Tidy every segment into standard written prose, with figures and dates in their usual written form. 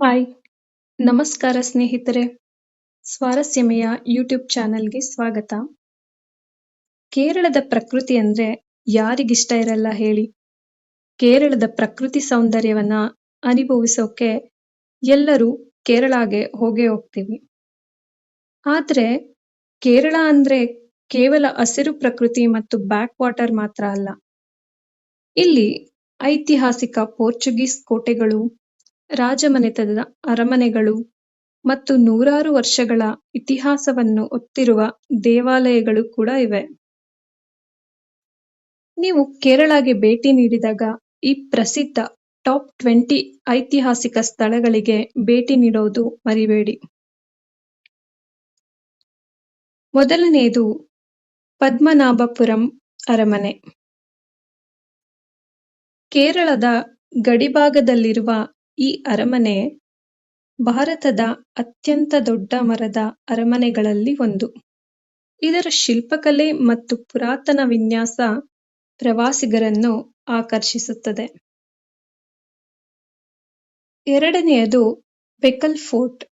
Hi ನಮಸ್ಕಾರ ಸ್ನೇಹಿತರೆ. ಸ್ವಾರಸ್ಯಮಯ YouTube ಚಾನೆಲ್ಗೆ ಸ್ವಾಗತ. ಕೇರಳದ ಪ್ರಕೃತಿ ಅಂದ್ರೆ ಯಾರಿಗಿಷ್ಟ ಇರಲ್ಲ ಹೇಳಿ. ಕೇರಳದ ಪ್ರಕೃತಿ ಸೌಂದರ್ಯವನ್ನ ಅನುಭವಿಸೋಕೆ ಎಲ್ಲರೂ ಕೇರಳಗೆ ಹೋಗೇ ಹೋಗ್ತೀವಿ. ಆದ್ರೆ ಕೇರಳ ಅಂದ್ರೆ ಕೇವಲ ಹಸಿರು ಪ್ರಕೃತಿ ಮತ್ತು ಬ್ಯಾಕ್ ವಾಟರ್ ಮಾತ್ರ ಅಲ್ಲ. ಇಲ್ಲಿ ಐತಿಹಾಸಿಕ ಪೋರ್ಚುಗೀಸ್ ಕೋಟೆಗಳು, ರಾಜಮನೆತನದ ಅರಮನೆಗಳು ಮತ್ತು ನೂರಾರು ವರ್ಷಗಳ ಇತಿಹಾಸವನ್ನು ಹೊತ್ತಿರುವ ದೇವಾಲಯಗಳು ಕೂಡ ಇವೆ. ನೀವು ಕೇರಳಗೆ ಭೇಟಿ ನೀಡಿದಾಗ ಈ ಪ್ರಸಿದ್ಧ ಟಾಪ್ 20 ಐತಿಹಾಸಿಕ ಸ್ಥಳಗಳಿಗೆ ಭೇಟಿ ನೀಡೋದು ಮರಿಬೇಡಿ. ಮೊದಲನೆಯದು ಪದ್ಮನಾಭಪುರಂ ಅರಮನೆ. ಕೇರಳದ ಗಡಿಭಾಗದಲ್ಲಿರುವ ಈ ಅರಮನೆ ಭಾರತದ ಅತ್ಯಂತ ದೊಡ್ಡ ಮರದ ಅರಮನೆಗಳಲ್ಲಿ ಒಂದು. ಇದರ ಶಿಲ್ಪಕಲೆ ಮತ್ತು ಪುರಾತನ ವಿನ್ಯಾಸ ಪ್ರವಾಸಿಗರನ್ನು ಆಕರ್ಷಿಸುತ್ತದೆ. ಎರಡನೆಯದು ಬೆಕಲ್ ಫೋರ್ಟ್.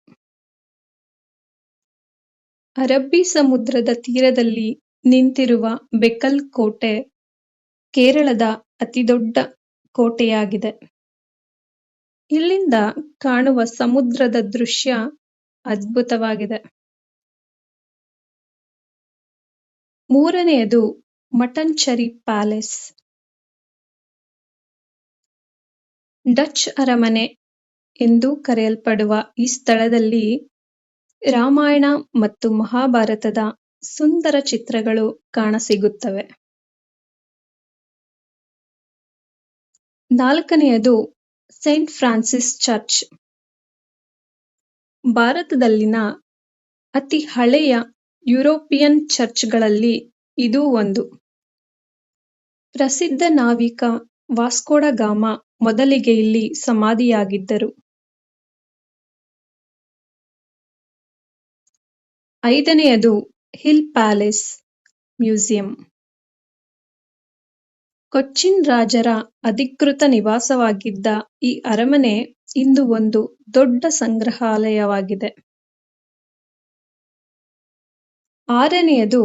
ಅರಬ್ಬಿ ಸಮುದ್ರದ ತೀರದಲ್ಲಿ ನಿಂತಿರುವ ಬೆಕಲ್ ಕೋಟೆ ಕೇರಳದ ಅತಿದೊಡ್ಡ ಕೋಟೆಯಾಗಿದೆ. ಇಲ್ಲಿಂದ ಕಾಣುವ ಸಮುದ್ರದ ದೃಶ್ಯ ಅದ್ಭುತವಾಗಿದೆ. ಮೂರನೆಯದು ಮಟನ್ಚರಿ ಪ್ಯಾಲೇಸ್. ಡಚ್ ಅರಮನೆ ಎಂದು ಕರೆಯಲ್ಪಡುವ ಈ ಸ್ಥಳದಲ್ಲಿ ರಾಮಾಯಣ ಮತ್ತು ಮಹಾಭಾರತದ ಸುಂದರ ಚಿತ್ರಗಳು ಕಾಣಸಿಗುತ್ತವೆ. ನಾಲ್ಕನೆಯದು ಸೇಂಟ್ ಫ್ರಾನ್ಸಿಸ್ ಚರ್ಚ್. ಭಾರತದಲ್ಲಿನ ಅತಿ ಹಳೆಯ ಯುರೋಪಿಯನ್ ಚರ್ಚ್ಗಳಲ್ಲಿ ಇದೂ ಒಂದು. ಪ್ರಸಿದ್ಧ ನಾವಿಕ ವಾಸ್ಕೋ ಡ ಗಾಮ ಮೊದಲಿಗೆ ಇಲ್ಲಿ ಸಮಾಧಿಯಾಗಿದ್ದರು. ಐದನೆಯದು ಹಿಲ್ ಪ್ಯಾಲೇಸ್ ಮ್ಯೂಸಿಯಂ. ಕೊಚ್ಚಿನ್ ರಾಜರ ಅಧಿಕೃತ ನಿವಾಸವಾಗಿದ್ದ ಈ ಅರಮನೆ ಇಂದು ಒಂದು ದೊಡ್ಡ ಸಂಗ್ರಹಾಲಯವಾಗಿದೆ. ಆರನೆಯದು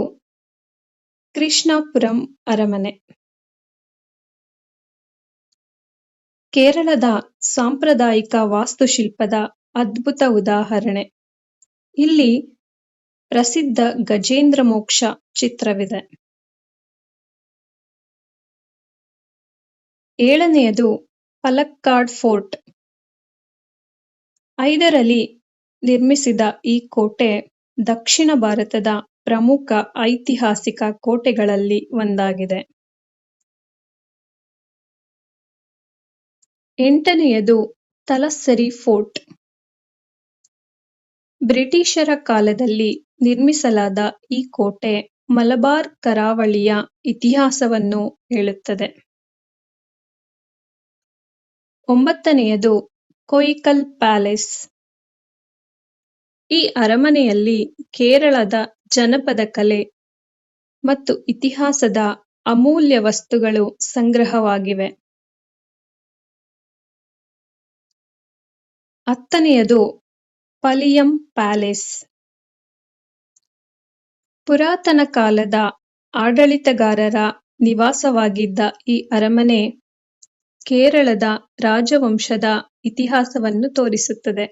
ಕೃಷ್ಣಾಪುರಂ ಅರಮನೆ. ಕೇರಳದ ಸಾಂಪ್ರದಾಯಿಕ ವಾಸ್ತುಶಿಲ್ಪದ ಅದ್ಭುತ ಉದಾಹರಣೆ. ಇಲ್ಲಿ ಪ್ರಸಿದ್ಧ ಗಜೇಂದ್ರ ಮೋಕ್ಷ ಚಿತ್ರವಿದೆ. ಏಳನೆಯದು ಪಲಕ್ಕಾಡ್ ಫೋರ್ಟ್. 5ರಲ್ಲಿ ನಿರ್ಮಿಸಿದ ಈ ಕೋಟೆ ದಕ್ಷಿಣ ಭಾರತದ ಪ್ರಮುಖ ಐತಿಹಾಸಿಕ ಕೋಟೆಗಳಲ್ಲಿ ಒಂದಾಗಿದೆ. 8ನೆಯದು ತಲಸ್ಸೆರಿ ಫೋರ್ಟ್. ಬ್ರಿಟಿಷರ ಕಾಲದಲ್ಲಿ ನಿರ್ಮಿಸಲಾದ ಈ ಕೋಟೆ ಮಲಬಾರ್ ಕರಾವಳಿಯ ಇತಿಹಾಸವನ್ನು ಹೇಳುತ್ತದೆ. 9ನೆಯದು ಕೊಯಿಕಲ್ ಪ್ಯಾಲೇಸ್. ಈ ಅರಮನೆಯಲ್ಲಿ ಕೇರಳದ ಜನಪದ ಕಲೆ ಮತ್ತು ಇತಿಹಾಸದ ಅಮೂಲ್ಯ ವಸ್ತುಗಳು ಸಂಗ್ರಹವಾಗಿವೆ. 10ನೆಯದು ಪಲಿಯಂ ಪ್ಯಾಲೇಸ್. ಪುರಾತನ ಕಾಲದ ಆಡಳಿತಗಾರರ ನಿವಾಸವಾಗಿದ್ದ ಈ ಅರಮನೆ ಕೇರಳದ ರಾಜವಂಶದ ಇತಿಹಾಸವನ್ನು ತೋರಿಸುತ್ತದೆ.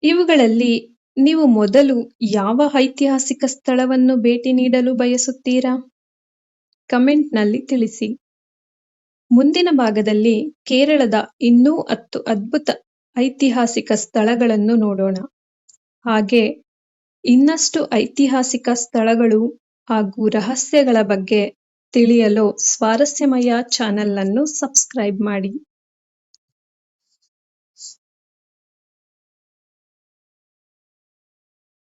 ಇವುಗಳಲ್ಲಿ ನೀವು ಮೊದಲು ಯಾವ ಐತಿಹಾಸಿಕ ಸ್ಥಳವನ್ನು ಭೇಟಿ ನೀಡಲು ಬಯಸುತ್ತೀರಾ? ಕಮೆಂಟ್ನಲ್ಲಿ ತಿಳಿಸಿ. ಮುಂದಿನ ಭಾಗದಲ್ಲಿ ಕೇರಳದ ಇನ್ನೂ 10 ಅದ್ಭುತ ಐತಿಹಾಸಿಕ ಸ್ಥಳಗಳನ್ನು ನೋಡೋಣ. ಹಾಗೆ ಇನ್ನಷ್ಟು ಐತಿಹಾಸಿಕ ಸ್ಥಳಗಳು ಹಾಗೂ ರಹಸ್ಯಗಳ ಬಗ್ಗೆ ತಿಳಿಯಲು ಸ್ವಾರಸ್ಯಮಯ ಚಾನೆಲ್ ಅನ್ನು ಸಬ್ಸ್ಕ್ರೈಬ್ ಮಾಡಿ.